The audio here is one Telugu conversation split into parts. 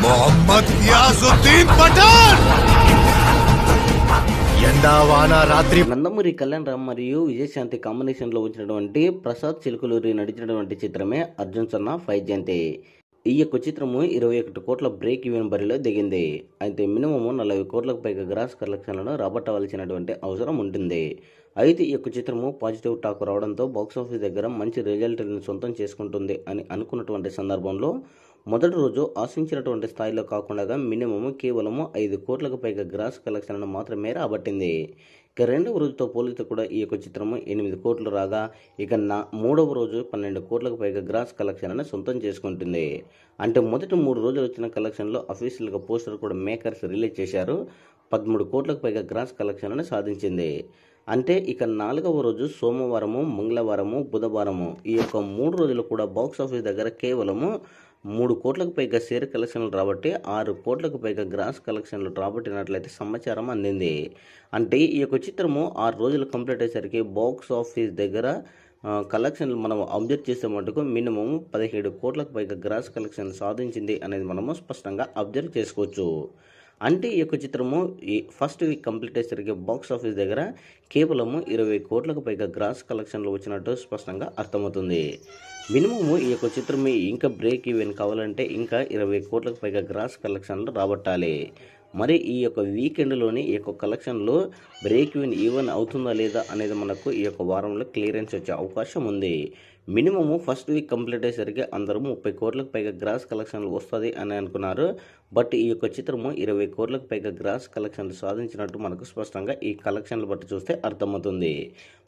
मोहम्मद गियासुद्दीन पठान ఎండావాన రాత్రి నందమూరి కళ్యాణ్ రామ్ మరియు విజయశాంతి కాంబినేషన్ లో వచ్చినటువంటి ప్రసాద్ చిలుకలూరి నడిచినటువంటి చిత్రమే అర్జున్ సన్నా వైజయంతి. ఈ యొక్క చిత్రము 21 కోట్ల బ్రేక్ ఈవెన్ బరిలో దిగింది. అయితే మినిమం 40 కోట్లకు పైగా గ్రాస్ కలెక్షన్లను రాబట్టవలసినటువంటి అవసరం ఉంటుంది. అయితే ఈ యొక్క చిత్రము పాజిటివ్ టాక్ రావడంతో బాక్సాఫీస్ దగ్గర మంచి రిజల్ట్ని సొంతం చేసుకుంటుంది అని అనుకున్నటువంటి సందర్భంలో మొదటి రోజు ఆశించినటువంటి స్థాయిలో కాకుండా మినిమం కేవలం 5 కోట్లకు పైగా గ్రాస్ కలెక్షన్లను మాత్రమే రాబట్టింది. ఇక రెండవ రోజుతో పోలిస్తే కూడా ఈ యొక్క చిత్రము 8 కోట్లు రాగా, ఇక మూడవ రోజు 12 కోట్లకు పైగా గ్రాస్ కలెక్షన్లను సొంతం చేసుకుంటుంది. అంటే మొదటి 3 రోజులు వచ్చిన కలెక్షన్లో అఫీషియల్గా పోస్టర్ కూడా మేకర్స్ రిలీజ్ చేశారు. 13 కోట్లకు పైగా గ్రాస్ కలెక్షన్లను సాధించింది. అంటే ఇక 4వ రోజు సోమవారము, మంగళవారము, బుధవారము ఈ యొక్క 3 రోజులు కూడా బాక్సాఫీస్ దగ్గర కేవలము 3 కోట్లకు పైగా షేర్ కలెక్షన్లు రాబట్టి 6 కోట్లకు పైగా గ్రాస్ కలెక్షన్లు రాబట్టినట్లయితే సమాచారం అందింది. అంటే ఈ యొక్క చిత్రము 6 రోజులు కంప్లీట్ అయ్యేసరికి బాక్స్ ఆఫీస్ దగ్గర కలెక్షన్లు మనం అబ్జర్వ్ చేసే మటుకు మినిమం 17 కోట్లకు పైగా గ్రాస్ కలెక్షన్ సాధించింది అనేది మనము స్పష్టంగా అబ్జర్వ్ చేసుకోవచ్చు. అంటే ఈ యొక్క చిత్రము ఈ ఫస్ట్ వీక్ కంప్లీట్ అయ్యేసరికి బాక్స్ ఆఫీస్ దగ్గర కేవలము 20 కోట్లకు పైగా గ్రాస్ కలెక్షన్లు వచ్చినట్టు స్పష్టంగా అర్థమవుతుంది. మినిమము ఈ యొక్క చిత్రం ఇంకా బ్రేక్ ఈవెన్ కావాలంటే ఇంకా 20 కోట్లకు పైగా గ్రాస్ కలెక్షన్లు రాబట్టాలి. మరి ఈ యొక్క వీకెండ్లోని ఈ యొక్క కలెక్షన్లో బ్రేక్ ఈవెన్ అవుతుందా లేదా అనేది మనకు ఈ యొక్క వారంలో క్లియరెన్స్ వచ్చే అవకాశం ఉంది. మినిమము ఫస్ట్ వీక్ కంప్లీట్ అయ్యేసరికి అందరూ 30 కోట్లకు పైగా గ్రాస్ కలెక్షన్లు వస్తుంది అని అనుకున్నారు. బట్ ఈ యొక్క చిత్రము 20 కోట్లకు పైగా గ్రాస్ కలెక్షన్లు సాధించినట్టు మనకు స్పష్టంగా ఈ కలెక్షన్లు బట్టి చూస్తే అర్థమవుతుంది.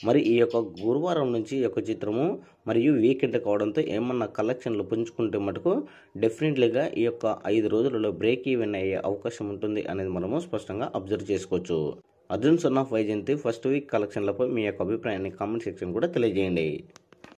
మరి ఈ యొక్క గురువారం నుంచి ఈ యొక్క చిత్రము మరియు వీకెండ్ కావడంతో ఏమన్నా కలెక్షన్లు పుంజుకుంటే మటుకు డెఫినెట్లీగా ఈ యొక్క 5 రోజులలో బ్రేక్ ఈవెన్ అయ్యే అవకాశం ఉంటుంది అనేది మనము స్పష్టంగా అబ్జర్వ్ చేసుకోవచ్చు. అర్జున్ సన్నా వైజయంతి ఫస్ట్ వీక్ కలెక్షన్లపై మీ యొక్క అభిప్రాయాన్ని కామెంట్ సెక్షన్ కూడా తెలియజేయండి.